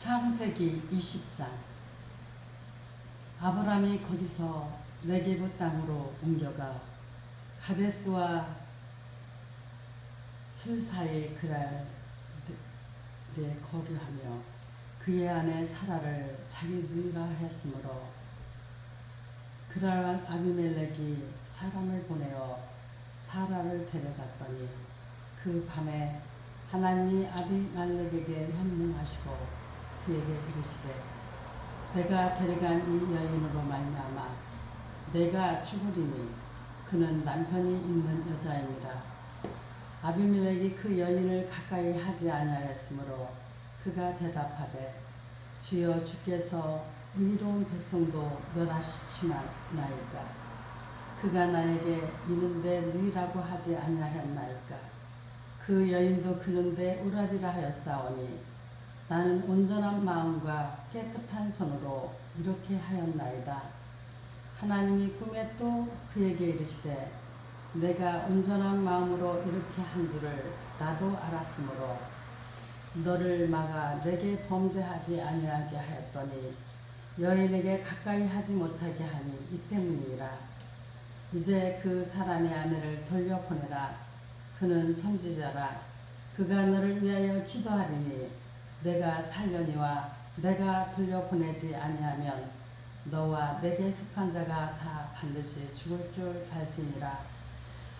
창세기 20장. 아브람이 거기서 네게브 땅으로 옮겨가 가데스와 술 사이 그랄에 거류하며 그의 아내 사라를 자기 누이라 했으므로 그랄 아비멜렉이 사람을 보내어 사라를 데려갔더니 그 밤에 하나님이 아비멜렉에게 현몽하시고 그에게 이르시되 내가 데려간 이 여인으로 말미암아 내가 죽으리니 그는 남편이 있는 여자입니다. 아비멜렉이 그 여인을 가까이 하지 아니하였으므로 그가 대답하되 주여 주께서 의로운 백성도 멸하시나이까. 그가 나에게 이는데 누이라고 하지 아니하였나이까. 그 여인도 그는데 오라비라 하였사오니 나는 온전한 마음과 깨끗한 손으로 이렇게 하였나이다. 하나님이 꿈에 또 그에게 이르시되 내가 온전한 마음으로 이렇게 한 줄을 나도 알았으므로 너를 막아 내게 범죄하지 아니하게 하였더니 여인에게 가까이 하지 못하게 하니 이 때문이라. 이제 그 사람의 아내를 돌려보내라. 그는 선지자라. 그가 너를 위하여 기도하리니 내가 살려니와 내가 돌려보내지 아니하면 너와 내게 속한 자가 다 반드시 죽을 줄 알지니라.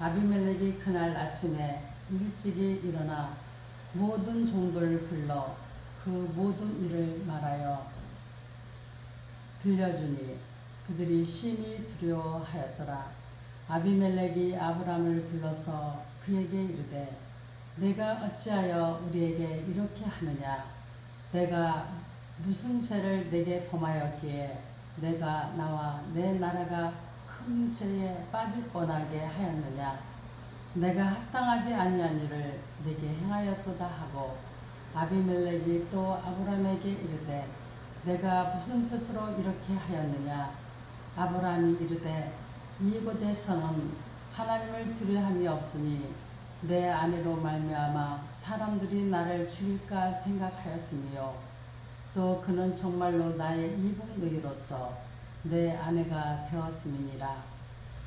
아비멜렉이 그날 아침에 일찍이 일어나 모든 종들을 불러 그 모든 일을 말하여 들려주니 그들이 심히 두려워하였더라. 아비멜렉이 아브람을 불러서 그에게 이르되 내가 어찌하여 우리에게 이렇게 하느냐? 내가 무슨 죄를 내게 범하였기에 내가 나와 내 나라가 큰 죄에 빠질 뻔하게 하였느냐? 내가 합당하지 아니한 일을 내게 행하였도다 하고 아비멜렉이 또 아브람에게 이르되 내가 무슨 뜻으로 이렇게 하였느냐? 아브람이 이르되 이곳에서는 하나님을 두려함이 없으니 내 아내로 말미암아 사람들이 나를 죽일까 생각하였으며 또 그는 정말로 나의 이복누이로서 내 아내가 되었음이니라.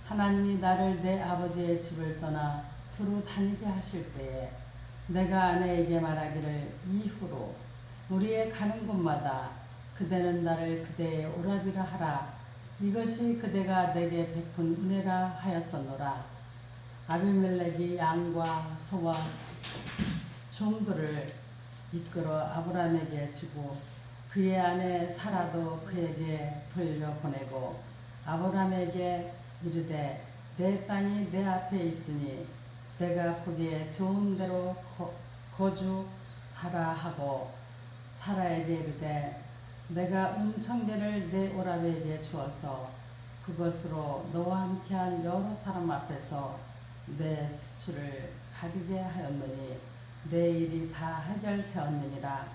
하나님이 나를 내 아버지의 집을 떠나 두루 다니게 하실 때에 내가 아내에게 말하기를 이후로 우리의 가는 곳마다 그대는 나를 그대의 오라비라 하라. 이것이 그대가 내게 베푼 은혜라 하였었노라. 아비멜렉이 양과 소와 종들을 이끌어 아브람에게 주고 그의 아내 사라도 그에게 돌려보내고 아브람에게 이르되 내 땅이 내 앞에 있으니 내가 보기에 좋은 대로 거주하라 하고 사라에게 이르되 내가 은청계를 내 오라비에게 주어서 그것으로 너와 함께한 여러 사람 앞에서 내 수치를 가리게 하였느니 내 일이 다 해결되었느니라.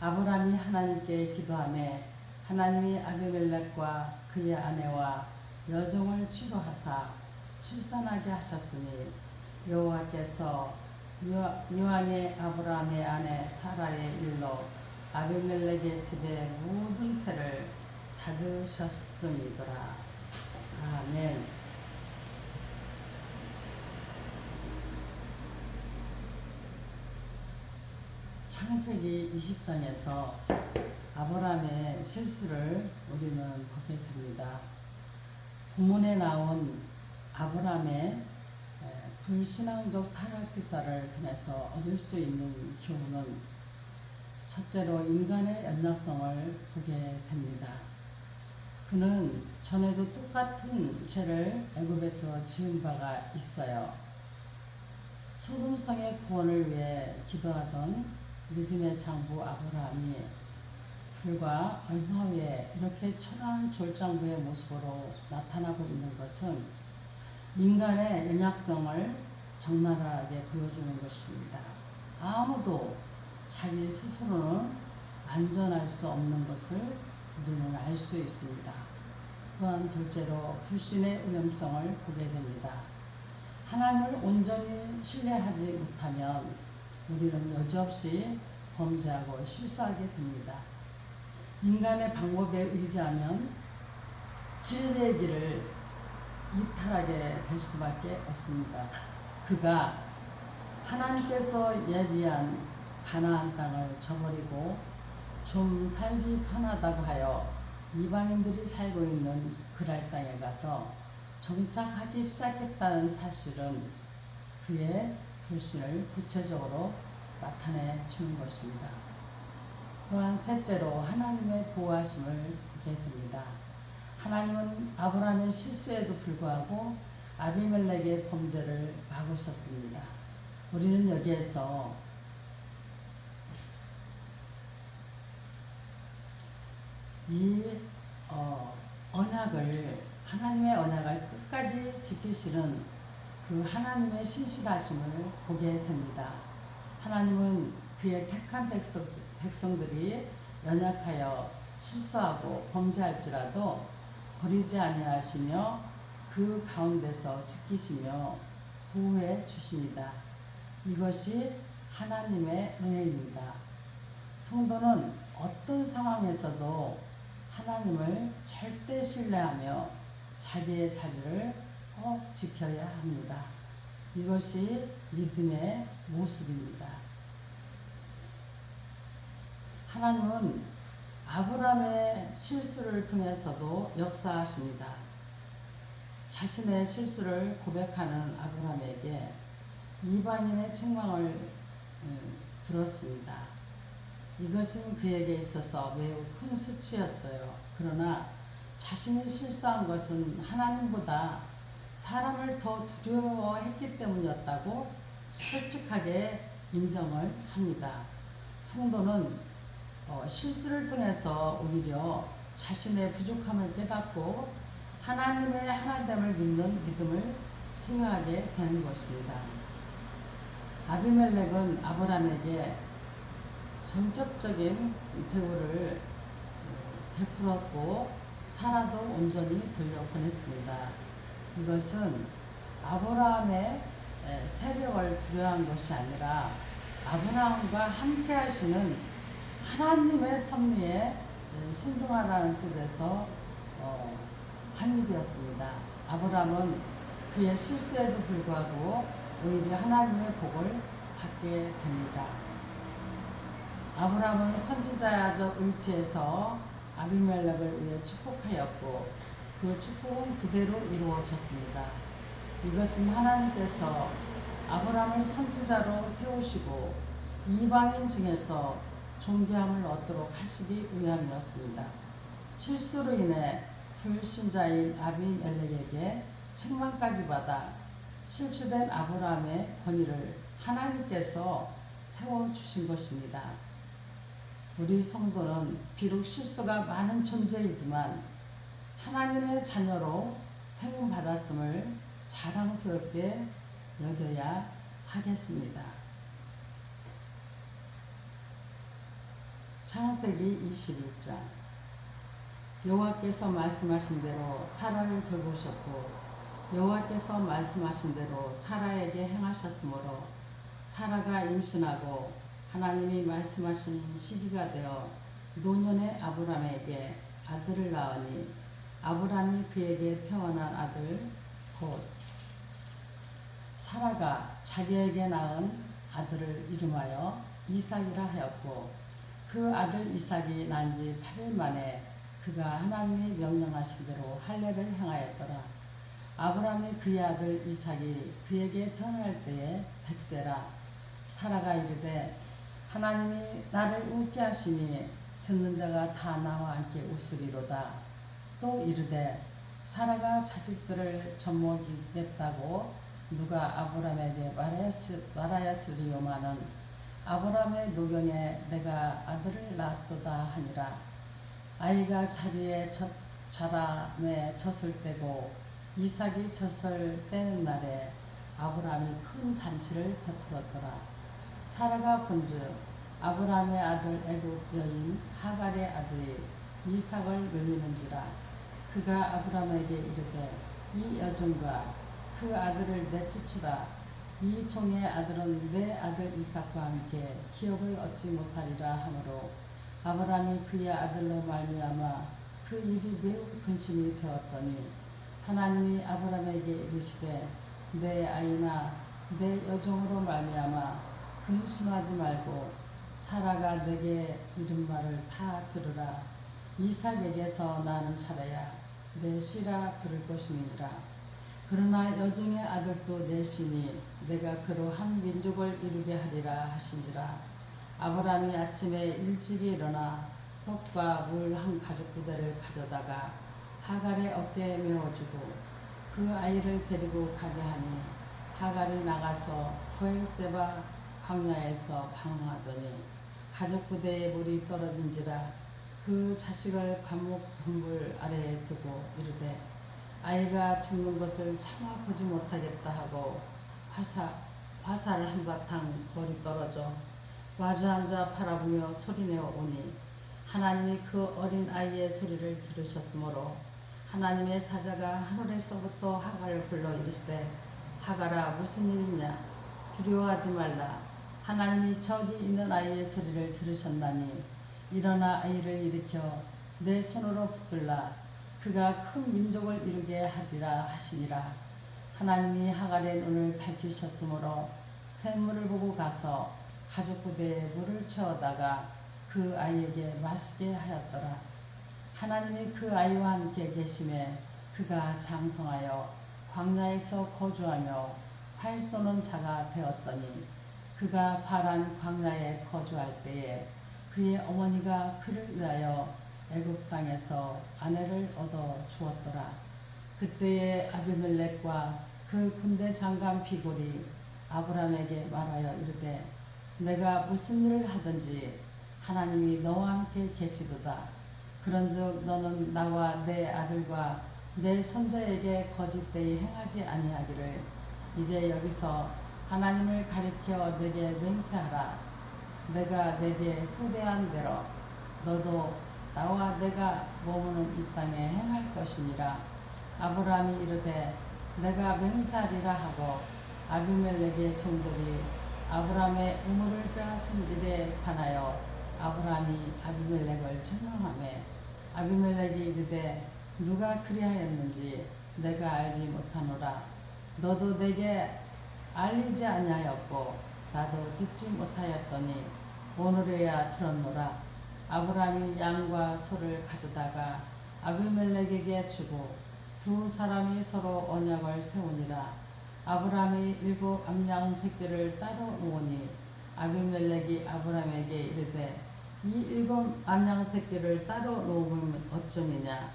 아브람이 하나님께 기도하며 하나님이 아비멜렉과 그의 아내와 여종을 치료하사 출산하게 하셨으니 여호와께서 이왕의 아브람의 아내 사라의 일로 아비멜렉의 집의 모든 태를 닫으셨음이더라. 아멘. 창세기 20장에서 아브람의 실수를 우리는 보게 됩니다. 본문에 나온 아브람의 불신앙적 타락 기사를 통해서 얻을 수 있는 교훈은 첫째로 인간의 연약성을 보게 됩니다. 그는 전에도 똑같은 죄를 애굽에서 지은 바가 있어요. 소돔성의 구원을 위해 기도하던 믿음의 장부 아브라함이 불과 얼마 후에 이렇게 초라한 졸장부의 모습으로 나타나고 있는 것은 인간의 연약성을 적나라하게 보여주는 것입니다. 아무도 자기 스스로는 안전할 수 없는 것을 우리는 알 수 있습니다. 또한 둘째로 불신의 위험성을 보게 됩니다. 하나님을 온전히 신뢰하지 못하면 우리는 여지없이 범죄하고 실수하게 됩니다. 인간의 방법에 의지하면 진리의 길을 이탈하게 될 수밖에 없습니다. 그가 하나님께서 예비한 가나안 땅을 저버리고 좀 살기 편하다고 하여 이방인들이 살고 있는 그랄 땅에 가서 정착하기 시작했다는 사실은 그의 불신을 구체적으로 나타내 주는 것입니다. 또한 셋째로 하나님의 보호하심을 보게 됩니다. 하나님은 아브라함의 실수에도 불구하고 아비멜렉의 범죄를 막으셨습니다. 우리는 여기에서 이 언약을, 하나님의 언약을 끝까지 지키시는 그 하나님의 신실하심을 보게 됩니다. 하나님은 그의 택한 백성들이 연약하여 실수하고 범죄할지라도 버리지 아니하시며 그 가운데서 지키시며 보호해 주십니다. 이것이 하나님의 은혜입니다. 성도는 어떤 상황에서도 하나님을 절대 신뢰하며 자기의 자리를 꼭 지켜야 합니다. 이것이 믿음의 모습입니다. 하나님은 아브라함의 실수를 통해서도 역사하십니다. 자신의 실수를 고백하는 아브라함에게 이방인의 책망을 들었습니다. 이것은 그에게 있어서 매우 큰 수치였어요. 그러나 자신이 실수한 것은 하나님보다 사람을 더 두려워했기 때문이었다고 솔직하게 인정을 합니다. 성도는 실수를 통해서 오히려 자신의 부족함을 깨닫고 하나님의 하나됨을 믿는 믿음을 소유하게 되는 것입니다. 아비멜렉은 아브라함에게 전격적인 대우를 베풀었고 사라도 온전히 돌려보냈습니다. 이것은 아브라함의 세력을 두려워한 것이 아니라 아브라함과 함께 하시는 하나님의 섭리에 순종하라는 뜻에서 한 일이었습니다. 아브라함은 그의 실수에도 불구하고 오히려 하나님의 복을 받게 됩니다. 아브라함은 선지자적 위치에서 아비멜렉을 위해 축복하였고 그 축복은 그대로 이루어졌습니다. 이것은 하나님께서 아브라함을 선지자로 세우시고 이방인 중에서 존귀함을 얻도록 하시기 위함이었습니다. 실수로 인해 불신자인 아비멜렉에게 책망까지 받아 실추된 아브라함의 권위를 하나님께서 세워주신 것입니다. 우리 성도는 비록 실수가 많은 존재이지만 하나님의 자녀로 세움받았음을 자랑스럽게 여겨야 하겠습니다. 창세기 21장. 여호와께서 말씀하신 대로 사라를 돌보셨고 여호와께서 말씀하신 대로 사라에게 행하셨으므로 사라가 임신하고 하나님이 말씀하신 시기가 되어 노년의 아브라함에게 아들을 낳으니 아브라함이 그에게 태어난 아들 곧 사라가 자기에게 낳은 아들을 이름하여 이삭이라 하였고 그 아들 이삭이 난 지 8일 만에 그가 하나님이 명령하신 대로 할례를 행하였더라. 아브라함이 그의 아들 이삭이 그에게 태어날 때에 100세라. 사라가 이르되 하나님이 나를 웃게 하시니 듣는 자가 다 나와 함께 웃으리로다. 또 이르되 사라가 자식들을 젖먹이겠다고 누가 아브라함에게 말하였으리요마는 아브라함의 노경에 내가 아들을 낳았도다 하니라. 아이가 자리에 자람에 젖을 떼고 이삭이 젖을 떼는 날에 아브라함이 큰 잔치를 베풀었더라. 사라가 본즉 아브라함의 아들 애굽 여인 하갈의 아들이 이삭을 놀리는지라. 그가 아브라함에게 이르되 이 여종과 그 아들을 내쫓으라. 이 종의 아들은 내 아들 이삭과 함께 기업을 얻지 못하리라 하므로 아브라함이 그의 아들로 말미암아 그 일이 매우 근심이 되었더니 하나님이 아브라함에게 이르시되 내 아이나 내 여종으로 말미암아 근심하지 말고 사라가 내게 이른 말을 다 들으라. 이삭에게서 나는 차라야 내 씨라 부를 것이니라. 그러나 여종의 아들도 내 씨니 내가 그로 한 민족을 이루게 하리라 하신지라. 아브라함이 아침에 일찍이 일어나 떡과 물 한 가죽 부대를 가져다가 하갈의 어깨에 메어주고 그 아이를 데리고 가게 하니 하갈이 나가서 부엘세바 광야에서 방황하더니 가죽 부대에 물이 떨어진지라. 그 자식을 감옥 덤불 아래에 두고 이르되 아이가 죽는 것을 차마 보지 못하겠다 하고 화살 한바탕 거리 떨어져 마주 앉아 바라보며 소리내어 오니 하나님이 그 어린 아이의 소리를 들으셨으므로 하나님의 사자가 하늘에서부터 하갈을 불러 이르시되 하갈아 무슨 일이냐 두려워하지 말라. 하나님이 저기 있는 아이의 소리를 들으셨나니 일어나 아이를 일으켜 내 손으로 붙들라. 그가 큰 민족을 이루게 하리라 하시니라. 하나님이 하갈의 눈을 밝히셨으므로 샘물을 보고 가서 가죽 부대에 물을 채워다가 그 아이에게 마시게 하였더라. 하나님이 그 아이와 함께 계심에 그가 장성하여 광야에서 거주하며 활 쏘는 자가 되었더니 그가 파란 광야에 거주할 때에 그의 어머니가 그를 위하여 애굽 땅에서 아내를 얻어 주었더라. 그때에 아비멜렉과 그 군대 장관 비골이 아브라함에게 말하여 이르되 내가 무슨 일을 하든지 하나님이 너와 함께 계시도다. 그런즉 너는 나와 내 아들과 내 손자에게 거짓되이 행하지 아니하기를 이제 여기서 하나님을 가리켜 내게 맹세하라. 내가 내게 후대한 대로 너도 나와 내가 머무는 이 땅에 행할 것이니라. 아브라함이 이르되 내가 맹세하리라 하고 아비멜렉의 종들이 아브라함의 우물을 빼앗은 일에 관하여 아브라함이 아비멜렉을 책망하매 아비멜렉이 이르되 누가 그리하였는지 내가 알지 못하노라. 너도 내게 알리지 아니하였고 나도 듣지 못하였더니 오늘에야 들었노라. 아브라함이 양과 소를 가져다가 아비멜렉에게 주고 두 사람이 서로 언약을 세우니라. 아브라함이 7 암양 새끼를 따로 놓으니 아비멜렉이 아브라함에게 이르되 이 7 암양 새끼를 따로 놓으면 어쩌느냐.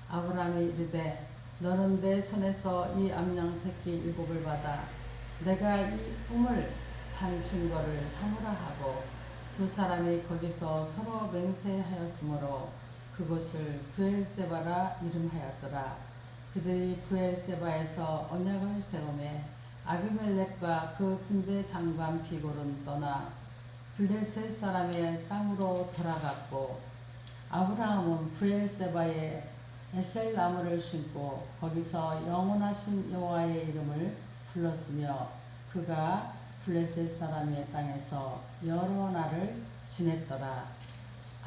아브라함이 이르되 너는 내 손에서 이 암양 새끼 7을 받아 내가 이 우물 판 증거를 삼으라 하고 두 사람이 거기서 서로 맹세하였으므로 그곳을 부엘세바라 이름하였더라. 그들이 부엘세바에서 언약을 세우매 아비멜렉과 그 군대 장관 비골은 떠나 블레셋 사람의 땅으로 돌아갔고 아브라함은 부엘세바에 에셀 나무를 심고 거기서 영원하신 여호와의 이름을 불렀으며 그가 블레셋 사람의 땅에서 여러 날을 지냈더라.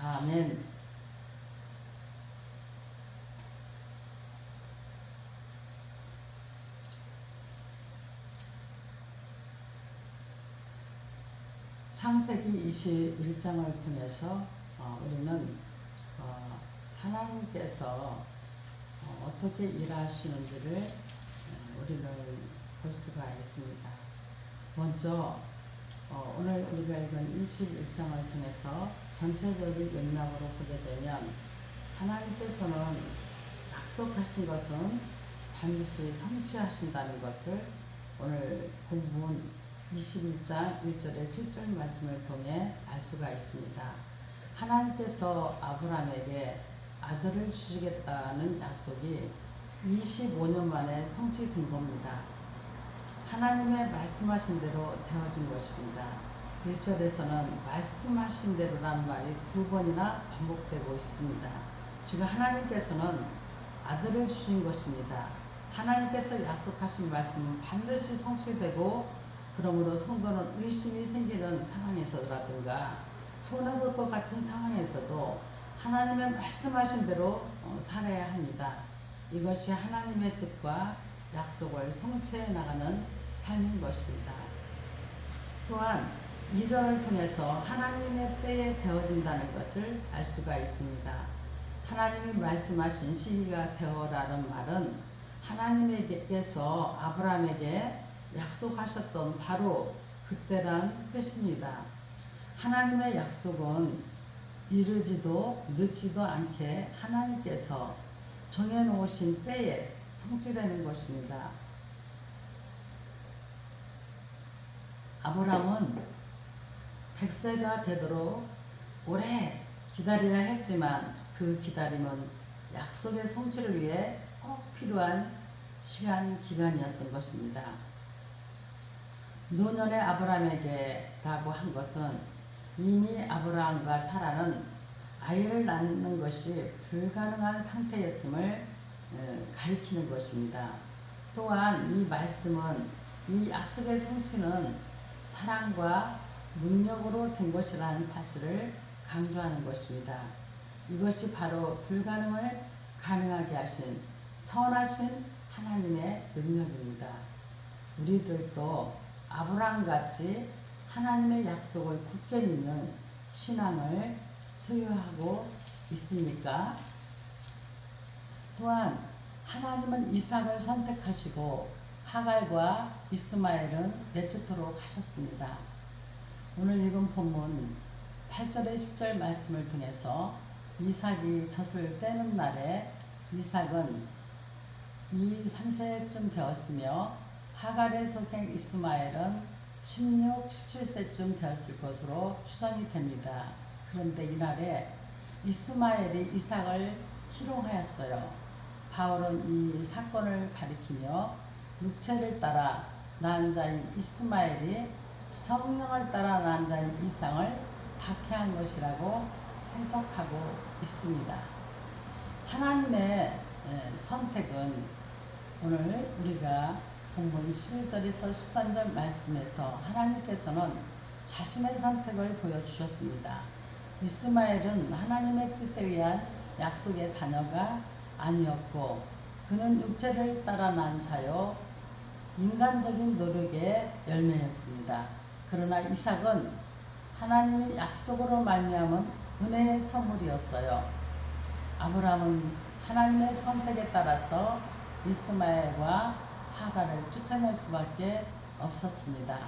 아멘. 창세기 21장을 통해서 우리는 하나님께서 어떻게 일하시는지를 우리는 볼 수가 있습니다. 먼저 오늘 우리가 읽은 21장을 통해서 전체적인 맥락으로 보게 되면 하나님께서는 약속하신 것은 반드시 성취하신다는 것을 오늘 본문 21장 1절에 7절 말씀을 통해 알 수가 있습니다. 하나님께서 아브라함에게 아들을 주시겠다는 약속이 25년 만에 성취된 겁니다. 하나님의 말씀하신 대로 되어진 것입니다. 1절에서는 말씀하신 대로란 말이 2번이나 반복되고 있습니다. 지금 하나님께서는 아들을 주신 것입니다. 하나님께서 약속하신 말씀은 반드시 성취되고 그러므로 성도는 의심이 생기는 상황에서라든가 손해볼 것 같은 상황에서도 하나님의 말씀하신 대로 살아야 합니다. 이것이 하나님의 뜻과 약속을 성취해 나가는 삶인 것입니다. 또한 2절을 통해서 하나님의 때에 되어진다는 것을 알 수가 있습니다. 하나님이 말씀하신 시기가 되어라는 말은 하나님께서 아브라함에게 약속하셨던 바로 그때란 뜻입니다. 하나님의 약속은 이르지도 늦지도 않게 하나님께서 정해놓으신 때에 성취되는 것입니다. 아브라함은 100세가 되도록 오래 기다려야 했지만 그 기다림은 약속의 성취를 위해 꼭 필요한 시간 기간이었던 것입니다. 노년의 아브라함에게 라고 한 것은 이미 아브라함과 사라는 아이를 낳는 것이 불가능한 상태였음을 가리키는 것입니다. 또한 이 말씀은 이 약속의 성취는 사랑과 능력으로 된 것이라는 사실을 강조하는 것입니다. 이것이 바로 불가능을 가능하게 하신 선하신 하나님의 능력입니다. 우리들도 아브라함같이 하나님의 약속을 굳게 믿는 신앙을 소유하고 있습니까? 또한 하나님은 이삭을 선택하시고 하갈과 이스마엘은 내쫓도록 하셨습니다. 오늘 읽은 본문 8절에 10절 말씀을 통해서 이삭이 젖을 떼는 날에 이삭은 3세쯤 되었으며 하갈의 소생 이스마엘은 16, 17세쯤 되었을 것으로 추정이 됩니다. 그런데 이날에 이스마엘이 이삭을 희롱하였어요. 바울은 이 사건을 가리키며 육체를 따라 낳은 자인 이스마엘이 성령을 따라 낳은 자인 이삭을 박해한 것이라고 해석하고 있습니다. 하나님의 선택은 오늘 우리가 본문 11절에서 13절 말씀에서 하나님께서는 자신의 선택을 보여주셨습니다. 이스마엘은 하나님의 뜻에 의한 약속의 자녀가 아니었고 그는 육체를 따라 난 자요 인간적인 노력의 열매였습니다. 그러나 이삭은 하나님의 약속으로 말미암은 은혜의 선물이었어요. 아브라함은 하나님의 선택에 따라서 이스마엘과 하갈을 쫓아낼 수밖에 없었습니다.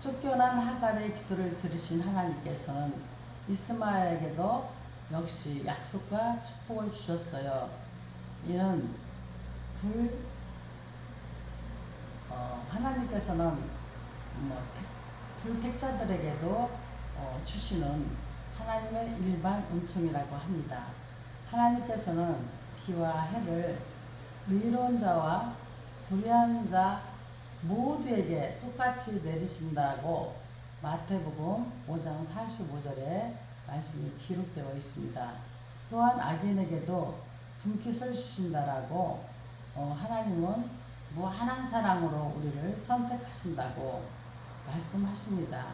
쫓겨난 하갈의 기도를 들으신 하나님께서는 이스마엘에게도 역시 약속과 축복을 주셨어요. 이는 하나님께서는 불택자들에게도 주시는 하나님의 일반 은총이라고 합니다. 하나님께서는 비와 해를 의로운 자와 불의한 자 모두에게 똑같이 내리신다고 마태복음 5장 45절에 말씀이 기록되어 있습니다. 또한 악인에게도 분깃을 주신다라고 하나님은 무한한 사랑으로 우리를 선택하신다고 말씀하십니다.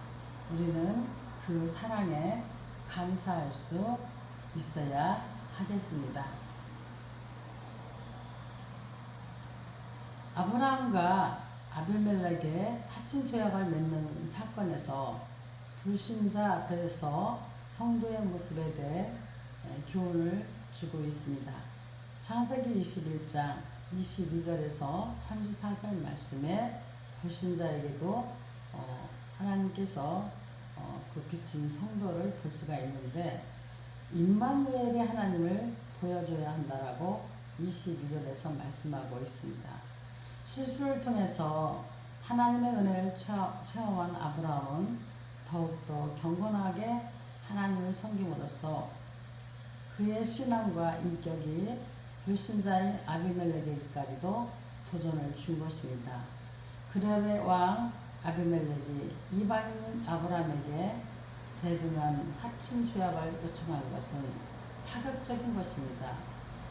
우리는 그 사랑에 감사할 수 있어야 하겠습니다. 아브라함과 아비멜렉의 하친 조약을 맺는 사건에서 불신자 앞에서 성도의 모습에 대해 교훈을 주고 있습니다. 창세기 21장 22절에서 34절 말씀에 불신자에게도 하나님께서 그 비친 성도를 볼 수가 있는데 임마누엘의 하나님을 보여줘야 한다라고 22절에서 말씀하고 있습니다. 실수를 통해서 하나님의 은혜를 체험한 아브라함은 더욱더 경건하게 하나님을 섬김으로써 그의 신앙과 인격이 불신자인 아비멜렉에게까지도 도전을 준 것입니다. 그레의 왕 아비멜렉이 이방인인 아브라함에게 대등한 하친 조약을 요청한 것은 파격적인 것입니다.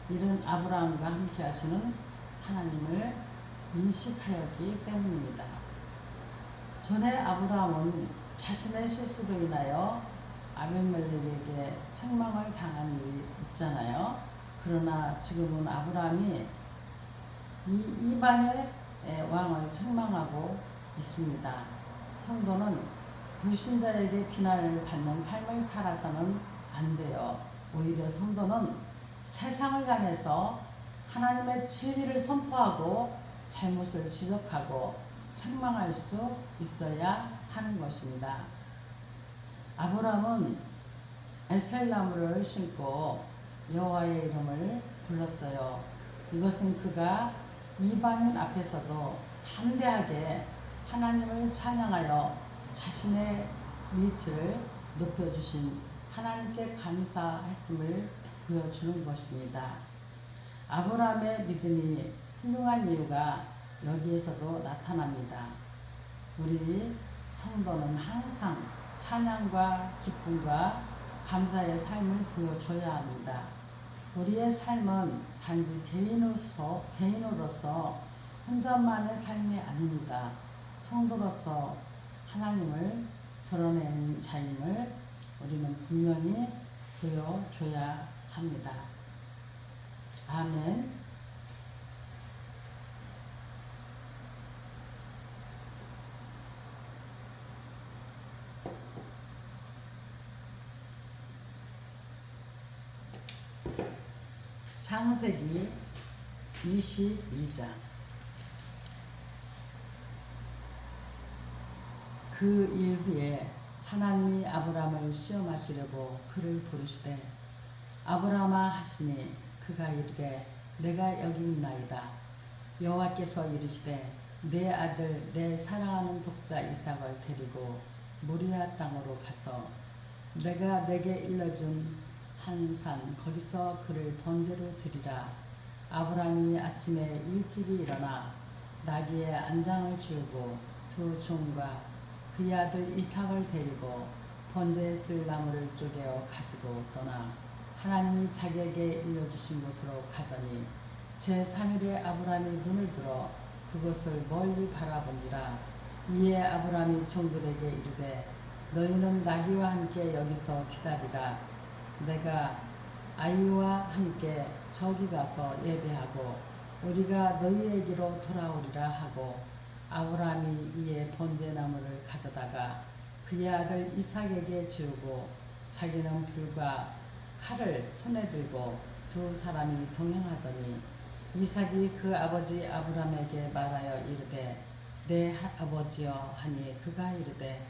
이런 아브라함과 함께 하시는 하나님을 인식하였기 때문입니다. 전에 아브라함은 자신의 실수로 인하여 아비멜렉에게 책망을 당한 일이 있잖아요. 그러나 지금은 아브라함이 이 이방의 왕을 책망하고 있습니다. 성도는 불신자에게 비난을 받는 삶을 살아서는 안 돼요. 오히려 성도는 세상을 향해서 하나님의 진리를 선포하고 잘못을 지적하고 책망할 수 있어야 하는 것입니다. 아브라함은 에셀나무를 심고 여호와의 이름을 불렀어요. 이것은 그가 이방인 앞에서도 담대하게 하나님을 찬양하여 자신의 위치를 높여주신 하나님께 감사했음을 보여주는 것입니다. 아브라함의 믿음이 훌륭한 이유가 여기에서도 나타납니다. 우리 성도는 항상 찬양과 기쁨과 감사의 삶을 보여줘야 합니다. 우리의 삶은 단지 개인으로서 혼자만의 삶이 아닙니다. 성도로서 하나님을 드러내는 자임을 우리는 분명히 보여줘야 합니다. 아멘. 창세기 22장. 그 일 후에 하나님이 아브라함을 시험하시려고 그를 부르시되 아브라함아 하시니 그가 이르되 내가 여기 있나이다. 여호와께서 이르시되 내 아들 내 사랑하는 독자 이삭을 데리고 모리아 땅으로 가서 내가 내게 일러준 한 산 거기서 그를 번제로 드리라. 아브라함이 아침에 일찍이 일어나 나귀의 안장을 지우고 두 종과 그의 아들 이삭을 데리고 번제에 쓸 나무를 쪼개어 가지고 떠나 하나님이 자기에게 일러주신 곳으로 가더니 제3일에 아브라함이 눈을 들어 그곳을 멀리 바라본지라. 이에 아브라함이 종들에게 이르되 너희는 나귀와 함께 여기서 기다리라. 내가 아이와 함께 저기 가서 예배하고 우리가 너희에게로 돌아오리라 하고 아브라함이 이에 번제나무를 가져다가 그의 아들 이삭에게 지우고 자기는 불과 칼을 손에 들고 두 사람이 동행하더니 이삭이 그 아버지 아브라함에게 말하여 이르되 내 아버지여 하니 그가 이르되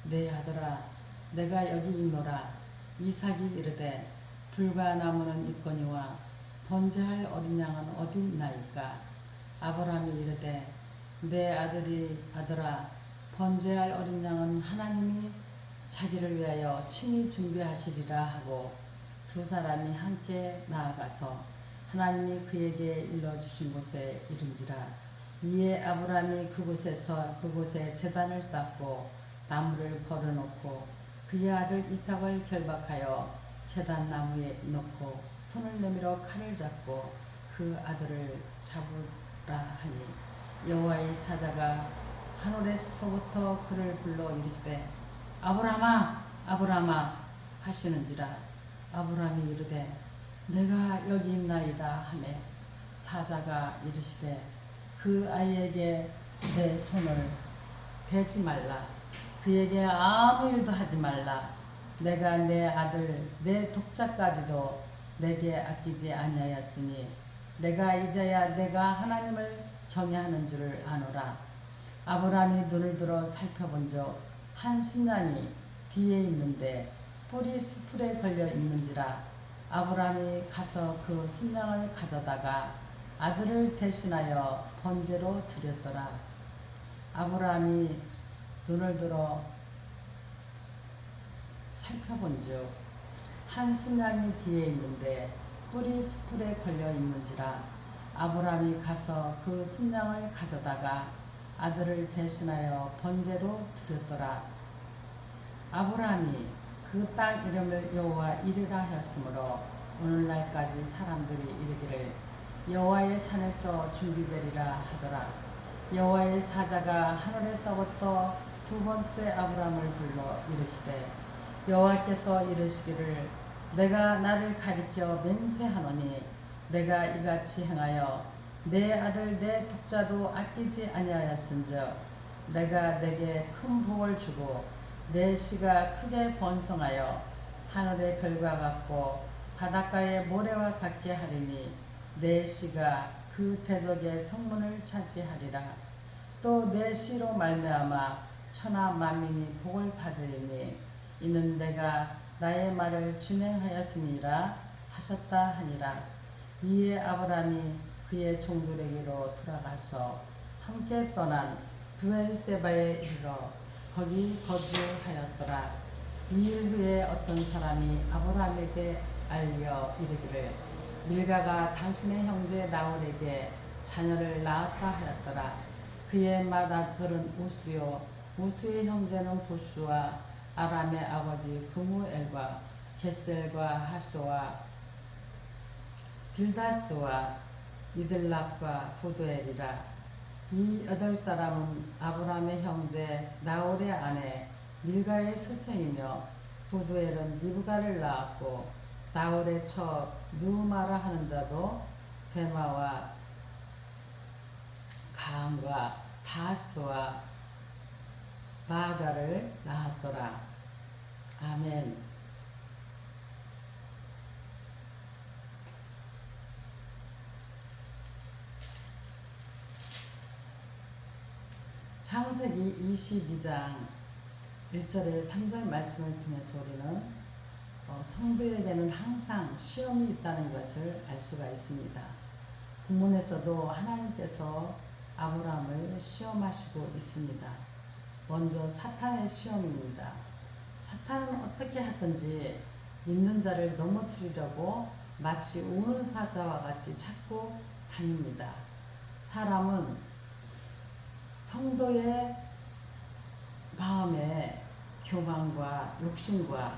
내 아들아 내가 여기 있노라. 이삭이 이르되 불과 나무는 있거니와 번제할 어린 양은 어디 있나이까. 아브라함이 이르되 내 아들아 번제할 어린 양은 하나님이 자기를 위하여 친히 준비하시리라 하고 두 사람이 함께 나아가서 하나님이 그에게 일러주신 곳에 이른지라. 이에 아브라함이 그곳에 제단을 쌓고 나무를 버려놓고 그의 아들 이삭을 결박하여 제단 나무에 넣고 손을 내밀어 칼을 잡고 그 아들을 잡으라 하니 여호와의 사자가 하늘에서부터 그를 불러 이르시되 아브라함아 아브라함아 하시는지라. 아브라함이 이르되 내가 여기 있나이다 하매 사자가 이르시되 그 아이에게 내 손을 대지 말라. 그에게 아무 일도 하지 말라. 내가 내 아들 내 독자까지도 내게 아끼지 아니하였으니 내가 이제야 내가 하나님을 경외하는 줄을 아노라. 아브라함이 눈을 들어 살펴본즉 한 순양이 뒤에 있는데 뿔이 수풀에 걸려 있는지라. 아브라함이 가서 그 순양을 가져다가 아들을 대신하여 번제로 드렸더라. 아브라함이 눈을 들어 살펴본즉 한 순양이 뒤에 있는데 뿔이 수풀에 걸려 있는지라. 아브라함이 가서 그 순양을 가져다가 아들을 대신하여 번제로 드렸더라. 아브라함이 그 땅 이름을 여호와 이르라 하였으므로 오늘날까지 사람들이 이르기를 여호와의 산에서 준비되리라 하더라. 여호와의 사자가 하늘에서부터 두 번째 아브라함을 불러 이르시되 여호와께서 이르시기를 내가 나를 가리켜 맹세하노니 내가 이같이 행하여 내 아들 내 독자도 아끼지 아니하였은즉 내가 내게 큰 복을 주고 내 씨가 크게 번성하여 하늘의 별과 같고 바닷가의 모래와 같게 하리니 내 씨가 그 대적의 성문을 차지하리라. 또 내 씨로 말미암아 천하 만민이 복을 받으리니 이는 내가 나의 말을 준행하였음이라 하셨다 하니라. 이에 아브라함이 그의 종들에게로 돌아가서 함께 떠난 브엘세바에 이르러 거기 거주하였더라. 2일 후에 어떤 사람이 아브라함에게 알려 이르기를 밀가가 당신의 형제 나홀에게 자녀를 낳았다 하였더라. 그의 맏아들은 우스요 우스의 형제는 보수와 아람의 아버지 그무엘과 게셀과 하소와 빌다스와 이들랍과 부두엘이라. 이 8사람은 아브라함의 형제 나홀의 아내 밀가의 소생이며 부두엘은 리브가를 낳았고 나홀의 처 누마라 하는 자도 데마와 가함과 다스와 마가를 낳았더라. 아멘. 창세기 22장 1절에 3절 말씀을 통해서 우리는 성도에게는 항상 시험이 있다는 것을 알 수가 있습니다. 본문에서도 하나님께서 아브라함을 시험하시고 있습니다. 먼저 사탄의 시험입니다. 사탄은 어떻게 하든지 믿는 자를 넘어뜨리려고 마치 우는 사자와 같이 찾고 다닙니다. 사람은 성도의 마음에 교만과 욕심과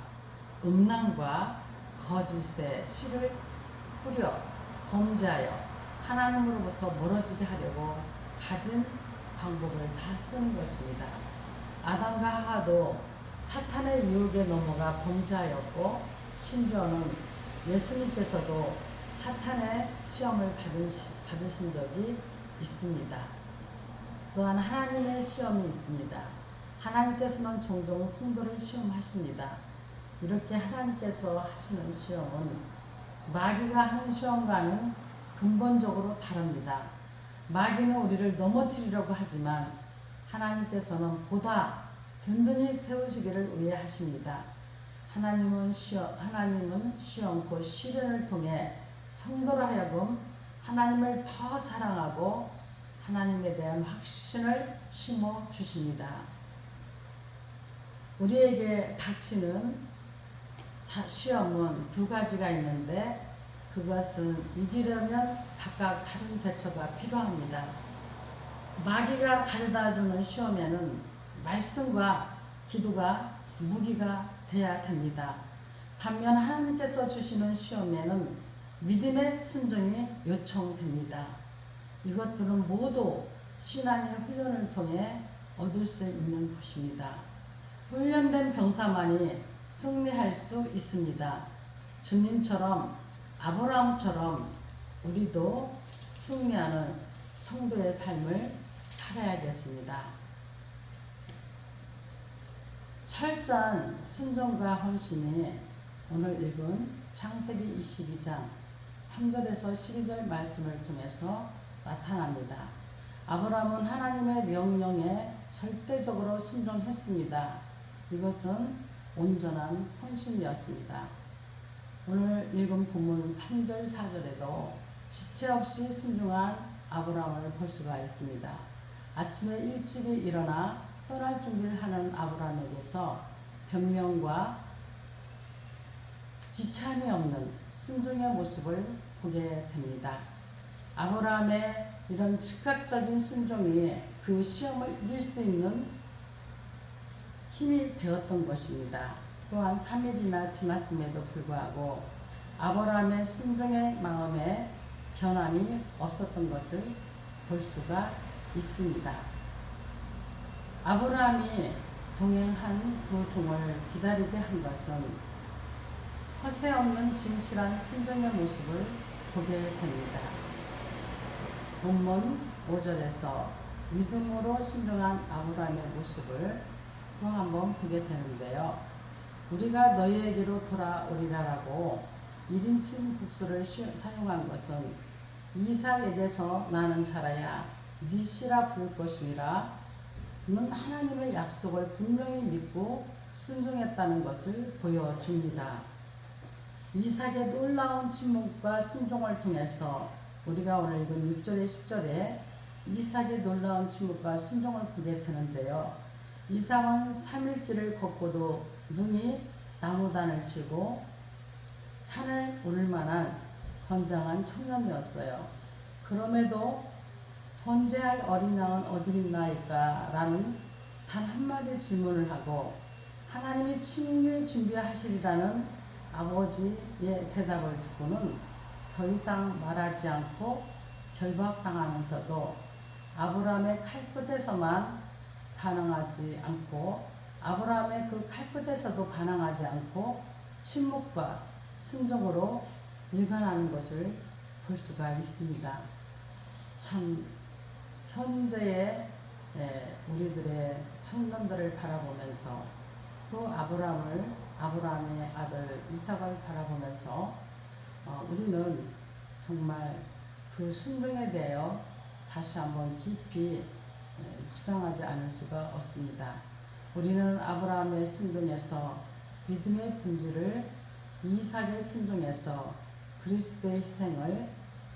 음란과 거짓의 씨를 뿌려 범죄하여 하나님으로부터 멀어지게 하려고 가진 방법을 다 쓰는 것입니다. 아담과 하와도 사탄의 유혹에 넘어가 범죄하였고 심지어는 예수님께서도 사탄의 시험을 받으신 적이 있습니다. 또한 하나님의 시험이 있습니다. 하나님께서는 종종 성도를 시험하십니다. 이렇게 하나님께서 하시는 시험은 마귀가 하는 시험과는 근본적으로 다릅니다. 마귀는 우리를 넘어뜨리려고 하지만 하나님께서는 보다 든든히 세우시기를 위해 하십니다. 하나님은 시험코 시련을 통해 성도로 하여금 하나님을 더 사랑하고 하나님에 대한 확신을 심어 주십니다. 우리에게 닥치는 시험은 두 가지가 있는데 그것은 이기려면 각각 다른 대처가 필요합니다. 마귀가 가져다주는 시험에는 말씀과 기도가 무기가 돼야 됩니다. 반면 하나님께서 주시는 시험에는 믿음의 순종이 요청됩니다. 이것들은 모두 신앙의 훈련을 통해 얻을 수 있는 것입니다. 훈련된 병사만이 승리할 수 있습니다. 주님처럼 아브라함처럼 우리도 승리하는 성도의 삶을 살아야겠습니다. 철저한 순종과 헌신이 오늘 읽은 창세기 22장 3절에서 12절 말씀을 통해서 나타납니다. 아브라함은 하나님의 명령에 절대적으로 순종했습니다. 이것은 온전한 헌신이었습니다. 오늘 읽은 본문 3절 4절에도 지체 없이 순종한 아브라함을 볼 수가 있습니다. 아침에 일찍이 일어나 떠날 준비를 하는 아브라함에게서 변명과 지참이 없는 순종의 모습을 보게 됩니다. 아브라함의 이런 즉각적인 순종이 그 시험을 이길 수 있는 힘이 되었던 것입니다. 또한 3일이나 지났음에도 불구하고 아브라함의 순종의 마음에 변함이 없었던 것을 볼 수가 있습니다. 아브라함이 동행한 두 종을 기다리게 한 것은 허세 없는 진실한 순종의 모습을 보게 됩니다. 본문 5절에서 믿음으로 순종한 아브라함의 모습을 또 한번 보게 되는데요. 우리가 너희에게로 돌아오리라라고 1인칭 국수를 사용한 것은 이삭에게서 나는 자라야 네 씨라 부를 것이니라 는 하나님의 약속을 분명히 믿고 순종했다는 것을 보여줍니다. 이삭의 놀라운 침묵과 순종을 통해서 우리가 오늘 읽은 6절에 10절에 이삭의 놀라운 침묵과 순종을 보게 되는데요. 이삭은 3일 길을 걷고도 눈이 나무단을 치고 산을 오를 만한 건장한 청년이었어요. 그럼에도 번제할 어린 양은 어디 있나이까? 라는 단 한마디 질문을 하고 하나님이 친히 준비하시리라는 아버지의 대답을 듣고는 더 이상 말하지 않고 결박당하면서도 아브라함의 칼끝에서만 반항하지 않고 아브라함의 그 칼끝에서도 반항하지 않고 침묵과 순종으로 일관하는 것을 볼 수가 있습니다. 참 현재의 우리들의 청년들을 바라보면서 또 아브라함의 아들 이삭을 바라보면서 우리는 정말 그 순종에 대하여 다시 한번 깊이 묵상하지 않을 수가 없습니다. 우리는 아브라함의 순종에서 믿음의 본질을 이삭의 순종에서 그리스도의 희생을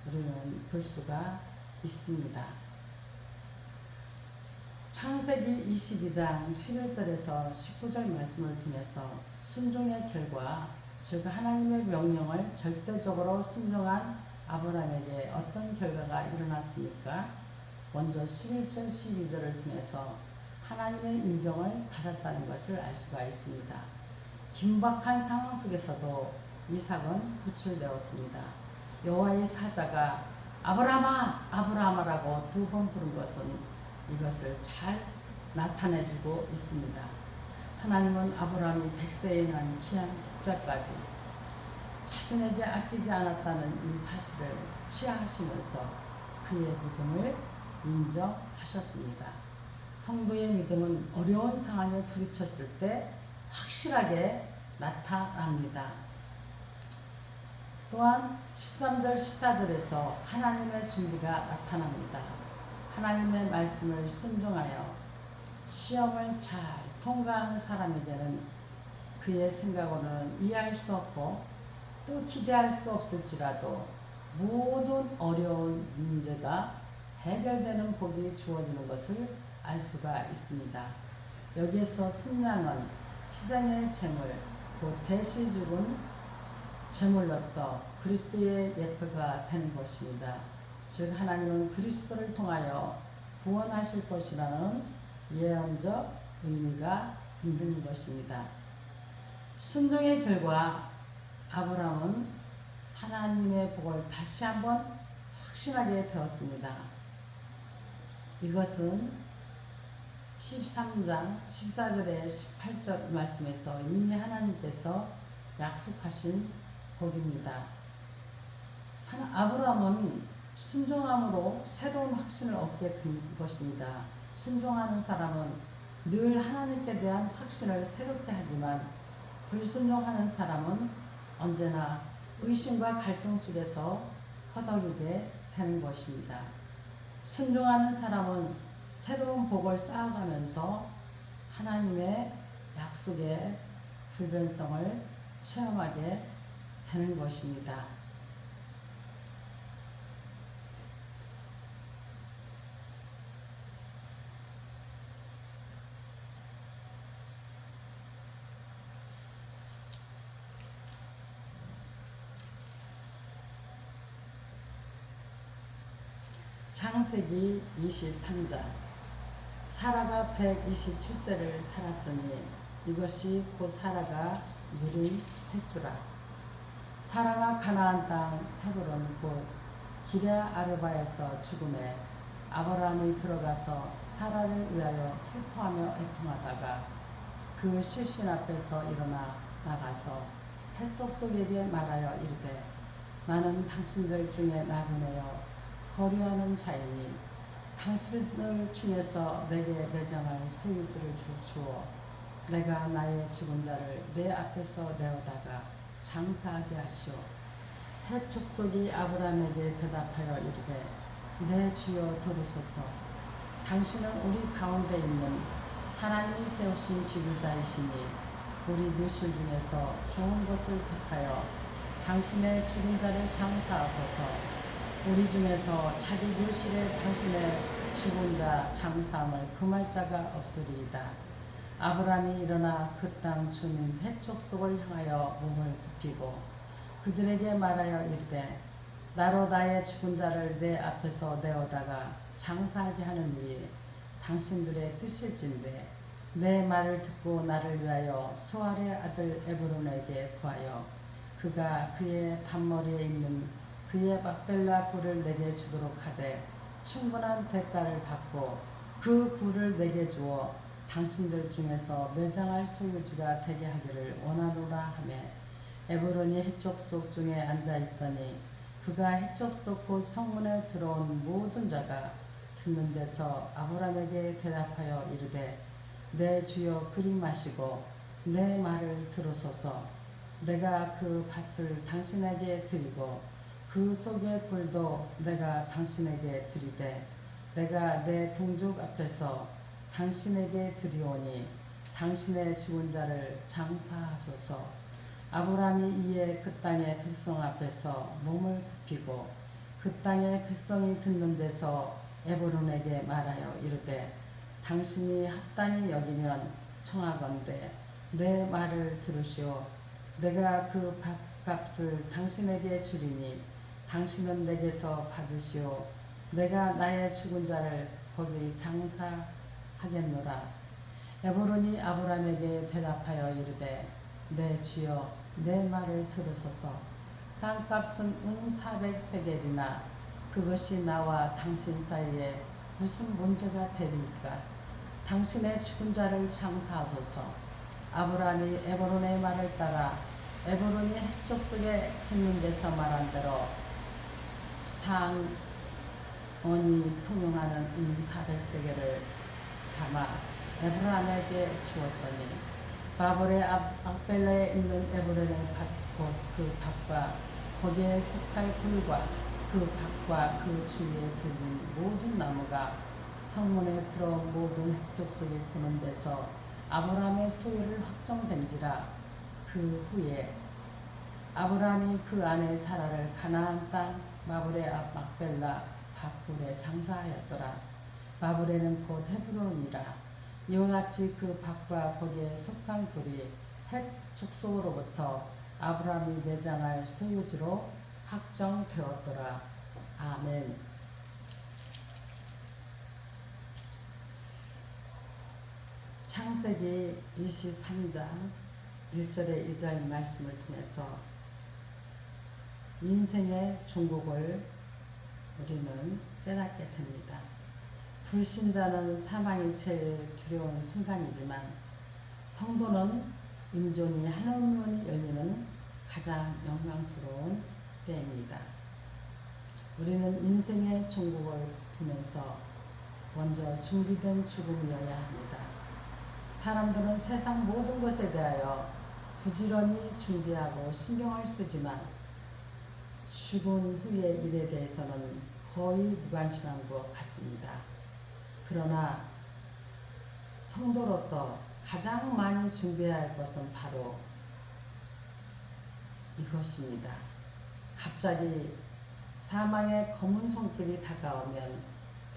우리는 볼 수가 있습니다. 창세기 22장 11절에서 19절 말씀을 통해서 순종의 결과, 즉 하나님의 명령을 절대적으로 순종한 아브라함에게 어떤 결과가 일어났습니까? 먼저 11절 12절을 통해서 하나님의 인정을 받았다는 것을 알 수가 있습니다. 긴박한 상황 속에서도 이삭은 구출되었습니다. 여호와의 사자가 아브라함아 아브라함아라고 2번 부른 것은 이것을 잘 나타내주고 있습니다. 하나님은 아브라함이 100세에 난 귀한 독자까지 자신에게 아끼지 않았다는 이 사실을 시야하시면서 그의 믿음을 인정하셨습니다. 성도의 믿음은 어려운 상황에 부딪혔을 때 확실하게 나타납니다. 또한 13절 14절에서 하나님의 준비가 나타납니다. 하나님의 말씀을 순종하여 시험을 잘 통과하는 사람에게는 그의 생각으로는 이해할 수 없고 또 기대할 수 없을지라도 모든 어려운 문제가 해결되는 복이 주어지는 것을 알 수가 있습니다. 여기에서 순양은 희생의 제물, 곧 대시 죽은 제물로서 그리스도의 예표가 되는 것입니다. 즉 하나님은 그리스도를 통하여 구원하실 것이라는 예언적 의미가 있는 것입니다. 순종의 결과 아브라함은 하나님의 복을 다시 한번 확신하게 되었습니다. 이것은 13장 14절에 18절 말씀에서 이미 하나님께서 약속하신 복입니다. 아브라함은 순종함으로 새로운 확신을 얻게 된 것입니다. 순종하는 사람은 늘 하나님께 대한 확신을 새롭게 하지만 불순종하는 사람은 언제나 의심과 갈등 속에서 허덕이게 되는 것입니다. 순종하는 사람은 새로운 복을 쌓아가면서 하나님의 약속의 불변성을 체험하게 되는 것입니다. 창세기 23장 사라가 127세를 살았으니 이것이 곧 사라가 누린 횟수라. 사라가 가나안 땅 헤브론 곧 기럇 아르바에서 죽음에 아브라함이 들어가서 사라를 위하여 슬퍼하며 애통하다가 그 시신 앞에서 일어나 나가서 해적 속에게 말하여 이르되 나는 당신들 중에 나그네여 거류하는 자이니 당신들 중에서 내게 매장할 소유지를 주어 내가 나의 죽은 자를 내 앞에서 내어다가 장사하게 하시오. 해적 속이 아브라함에게 대답하여 이르되 내 주여 들으소서. 당신은 우리 가운데 있는 하나님이 세우신 지도자이시니 우리 묘실 중에서 좋은 것을 택하여 당신의 죽은 자를 장사하소서. 우리 중에서 자기 묘실에 당신의 죽은 자 장사함을 금할 자가 없으리이다. 아브라함이 일어나 그 땅 주민 해적 속을 향하여 몸을 굽히고 그들에게 말하여 이르되 나로 나의 죽은 자를 내 앞에서 내어다가 장사하게 하는 일이 당신들의 뜻일진데 내 말을 듣고 나를 위하여 수알의 아들 에브론에게 구하여 그가 그의 반머리에 있는 그의 막벨라 굴을 내게 주도록 하되 충분한 대가를 받고 그 굴을 내게 주어 당신들 중에서 매장할 소유지가 되게 하기를 원하노라 하며 에브론이 해적 속 중에 앉아 있더니 그가 해적 속 곧 성문에 들어온 모든 자가 듣는 데서 아브라함에게 대답하여 이르되 내 주여 그리 마시고 내 말을 들으소서. 내가 그 밭을 당신에게 드리고 그 속의 굴도 내가 당신에게 드리되 내가 내 동족 앞에서 당신에게 드리오니 당신의 죽은 자를 장사하소서. 아브라함이 이에 그 땅의 백성 앞에서 몸을 굽히고 그 땅의 백성이 듣는 데서 에브론에게 말하여 이르되 당신이 합당히 여기면 청하건대 내 말을 들으시오. 내가 그 밭값을 당신에게 주리니 당신은 내게서 받으시오. 내가 나의 죽은 자를 거기 장사하겠노라. 에브론이 아브라함에게 대답하여 이르되 내 주여 내 말을 들으소서. 땅값은 은 400세겔이나 그것이 나와 당신 사이에 무슨 문제가 되리이까. 당신의 죽은 자를 장사하소서. 아브라함이 에브론의 말을 따라 에브론이 해적 속에 듣는 데서 말한 대로 상원이 통용하는 은 400세겔을 담아 에브라함에게 주었더니 바볼의 악벨라에 있는 에브론의 밭 곧 그 밭과 거기에 속할 굴과 그 밭과 그 주위에 들린 모든 나무가 성문에 들어온 모든 해적 속에 부는 데서 아브라함의 소유를 확정된지라. 그 후에 아브라함이 그 아내 사라를 가나안 땅 마블의 막벨라 밭굴에 장사하였더라. 마블에는 곧 헤브론이라. 이와 같이 그 밭과 거기에 속한 굴이 헷 족속으로부터 아브라함이 매장할 소유지로 확정되었더라. 아멘. 창세기 23장 1절에 2절 말씀을 통해서 인생의 종국을 우리는 깨닫게 됩니다. 불신자는 사망이 제일 두려운 순간이지만 성도는 임종이 하늘문이 열리는 가장 영광스러운 때입니다. 우리는 인생의 종국을 보면서 먼저 준비된 죽음이어야 합니다. 사람들은 세상 모든 것에 대하여 부지런히 준비하고 신경을 쓰지만 죽은 후의 일에 대해서는 거의 무관심한 것 같습니다. 그러나 성도로서 가장 많이 준비해야 할 것은 바로 이것입니다. 갑자기 사망의 검은 손길이 다가오면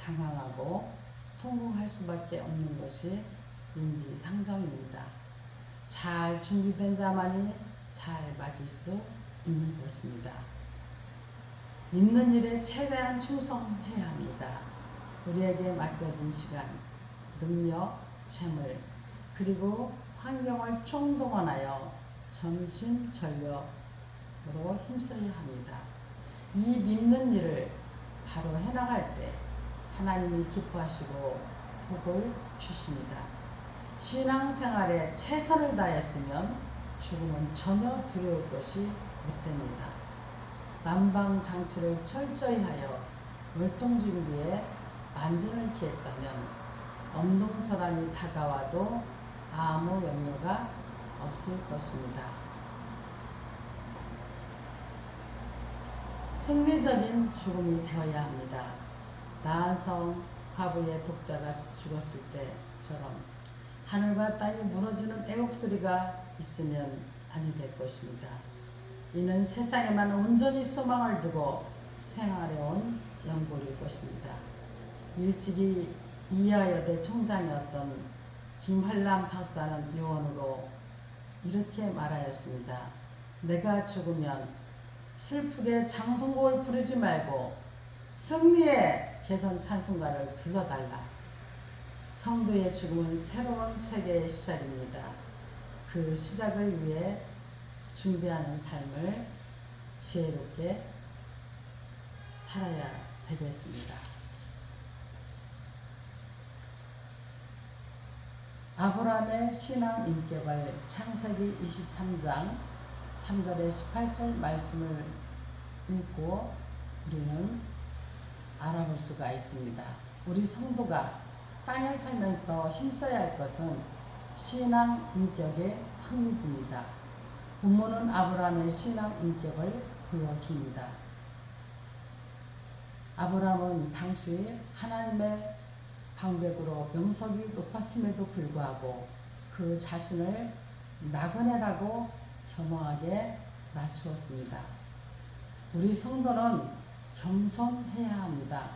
당황하고 통곡할 수밖에 없는 것이 인지상정입니다. 잘 준비된 자만이 잘 맞을 수 있는 것입니다. 믿는 일에 최대한 충성해야 합니다. 우리에게 맡겨진 시간, 능력, 재물, 그리고 환경을 총동원하여 전심전력으로 힘써야 합니다. 이 믿는 일을 바로 해나갈 때 하나님이 기뻐하시고 복을 주십니다. 신앙생활에 최선을 다했으면 죽음은 전혀 두려울 것이 못 됩니다. 난방 장치를 철저히 하여 월동 준비에 만전을 기했다면 엄동설한이 다가와도 아무 염려가 없을 것입니다. 승리적인 죽음이 되어야 합니다. 나한성 과부의 독자가 죽었을 때처럼 하늘과 땅이 무너지는 애곡소리가 있으면 아니 될 것입니다. 이는 세상에만 온전히 소망을 두고 생활해온 연골일 것입니다. 일찍이 이하여대 총장이었던 김환란 박사는 유언으로 이렇게 말하였습니다. 내가 죽으면 슬프게 장송곡을 부르지 말고 승리의 개선 찬송가를 불러달라. 성도의 죽음은 새로운 세계의 시작입니다. 그 시작을 위해 준비하는 삶을 지혜롭게 살아야 되겠습니다. 아브라함의 신앙 인격을 창세기 23장 3절에 18절 말씀을 읽고 우리는 알아볼 수가 있습니다. 우리 성도가 땅에 살면서 힘써야 할 것은 신앙 인격의 확립입니다. 본문은 아브라함의 신앙 인격을 보여줍니다. 아브라함은 당시 하나님의 방백으로 명성이 높았음에도 불구하고 그 자신을 나그네라고 겸허하게 낮추었습니다. 우리 성도는 겸손해야 합니다.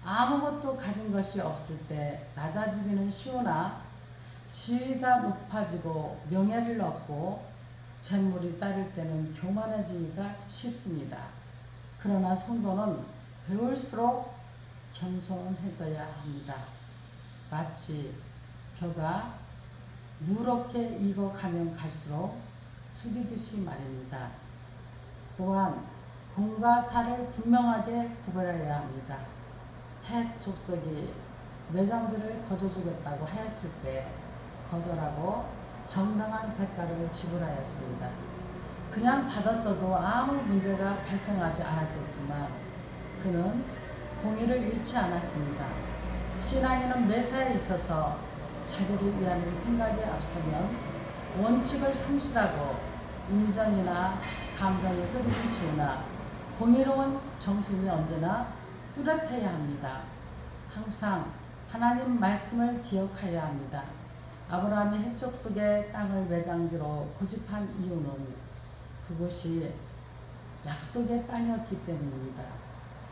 아무것도 가진 것이 없을 때 낮아지기는 쉬우나 지위가 높아지고 명예를 얻고 재물이 따를 때는 교만해지기가 쉽습니다. 그러나 성도는 배울수록 겸손해져야 합니다. 마치 벼가 누렇게 익어가면 갈수록 숙이듯이 말입니다. 또한 공과 사를 분명하게 구별해야 합니다. 헷 족속이 매장지를 거저주겠다고 하였을 때 거절하고 정당한 대가를 지불하였습니다. 그냥 받았어도 아무 문제가 발생하지 않았겠지만 그는 공의를 잃지 않았습니다. 신앙인은 매사에 있어서 자기를 위한 생각이 앞서면 원칙을 상실하고 인정이나 감정이 흐르기 쉬우나 공의로운 정신이 언제나 뚜렷해야 합니다. 항상 하나님 말씀을 기억해야 합니다. 아브라함이 해쪽 속의 땅을 매장지로 고집한 이유는 그곳이 약속의 땅이었기 때문입니다.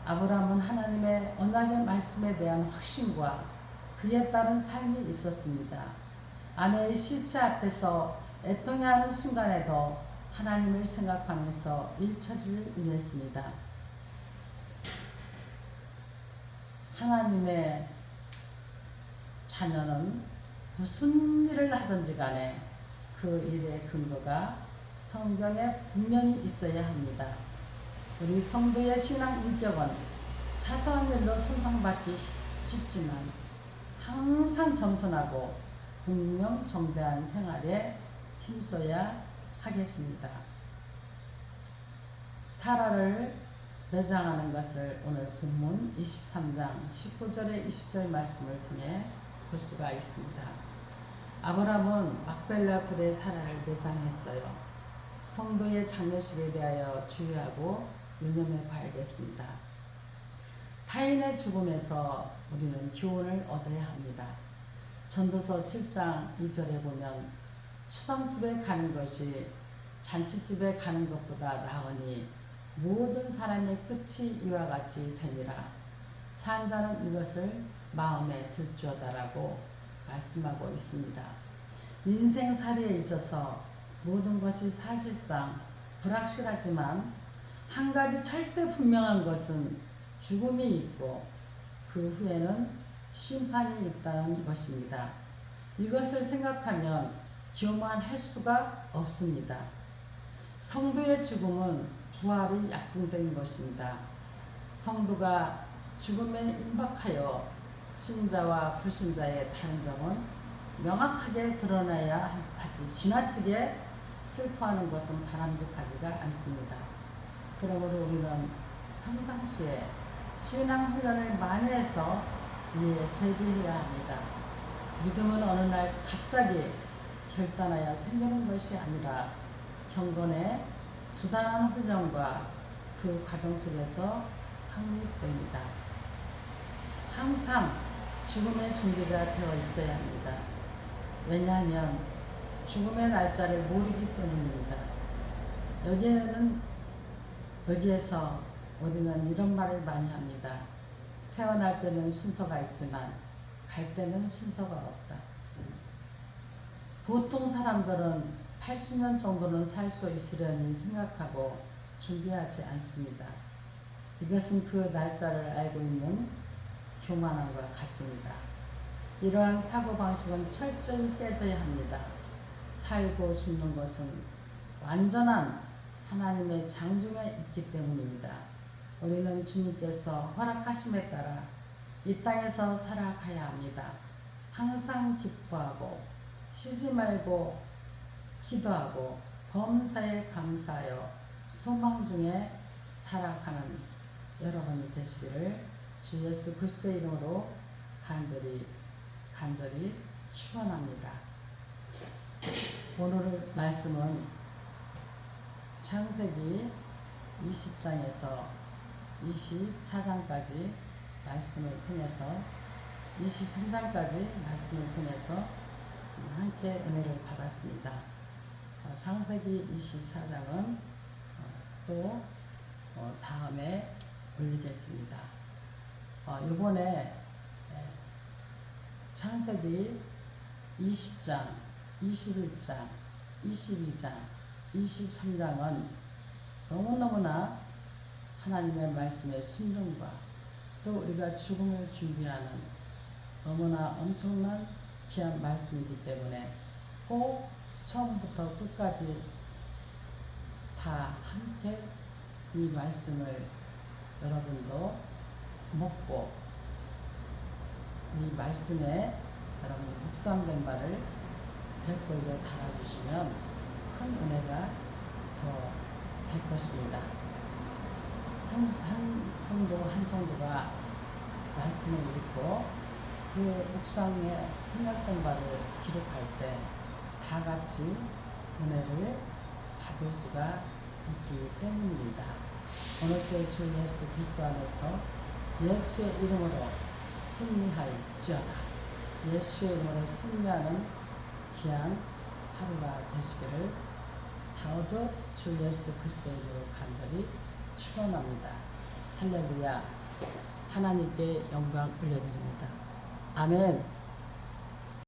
아브라함은 하나님의 언약의 말씀에 대한 확신과 그에 따른 삶이 있었습니다. 아내의 시체 앞에서 애통해야 하는 순간에도 하나님을 생각하면서 일처리를 임했습니다. 하나님의 자녀는 무슨 일을 하든지 간에 그 일의 근거가 성경에 분명히 있어야 합니다. 우리 성도의 신앙 인격은 사소한 일로 손상받기 쉽지만 항상 겸손하고 공명정대한 생활에 힘써야 하겠습니다. 사라를 매장하는 것을 오늘 본문 23장 19절에 20절 말씀을 통해 볼 수가 있습니다. 아브라함은 막벨라 굴에 사라를 매장했어요. 성도의 장례식에 대하여 주의하고 유념해 봐야겠습니다. 타인의 죽음에서 우리는 교훈을 얻어야 합니다. 전도서 7장 2절에 보면 추상집에 가는 것이 잔치집에 가는 것보다 나으니 모든 사람의 끝이 이와 같이 되니라. 산 자는 이것을 마음에 들주어다라고 말씀하고 있습니다. 인생살이에 있어서 모든 것이 사실상 불확실하지만 한 가지 절대 분명한 것은 죽음이 있고 그 후에는 심판이 있다는 것입니다. 이것을 생각하면 교만할 수가 없습니다. 성도의 죽음은 부활이 약속된 것입니다. 성도가 죽음에 임박하여 신자와 불신자의 다른 점은 명확하게 드러나야 하지 지나치게 슬퍼하는 것은 바람직하지가 않습니다. 그러므로 우리는 평상시에 신앙 훈련을 많이 해서 이에 대비해야 합니다. 믿음은 어느 날 갑자기 결단하여 생기는 것이 아니라 경건의 부단한 훈련과 그 과정 속에서 확립됩니다. 항상 죽음의 준비가 되어 있어야 합니다. 왜냐하면 죽음의 날짜를 모르기 때문입니다. 여기에서 우리는 이런 말을 많이 합니다. 태어날 때는 순서가 있지만 갈 때는 순서가 없다. 보통 사람들은 80년 정도는 살 수 있으려니 생각하고 준비하지 않습니다. 이것은 그 날짜를 알고 있는 교만함과 같습니다. 이러한 사고방식은 철저히 깨져야 합니다. 살고 죽는 것은 완전한 하나님의 장중에 있기 때문입니다. 우리는 주님께서 허락하심에 따라 이 땅에서 살아가야 합니다. 항상 기뻐하고 쉬지 말고 기도하고 범사에 감사하여 소망 중에 살아가는 여러분이 되시기를 주 예수 그리스도의 이름으로 간절히 축원합니다. 오늘 말씀은 창세기 20장에서 24장까지 말씀을 통해서 23장까지 말씀을 통해서 함께 은혜를 받았습니다. 창세기 24장은 또 다음에 올리겠습니다. 이번에 창세기 20장, 21장, 22장, 23장은 너무너무나 하나님의 말씀의 순종과 또 우리가 죽음을 준비하는 너무나 엄청난 귀한 말씀이기 때문에 꼭 처음부터 끝까지 다 함께 이 말씀을 여러분도 먹고 이 말씀에 여러분이 묵상된 바를 댓글로 달아주시면 큰 은혜가 더 될 것입니다. 한 성도가 말씀을 읽고 그 묵상에 생각된 바를 기록할 때 다 같이 은혜를 받을 수가 있기 때문입니다. 오늘도 주 예수 그리스도 안에서 예수의 이름으로 승리할지어다. 예수의 이름으로 승리하는 귀한 하루가 되시기를 다오듯 주 예수 그리스도의 이름으로 간절히 축원합니다. 할렐루야. 하나님께 영광 올려드립니다. 아멘.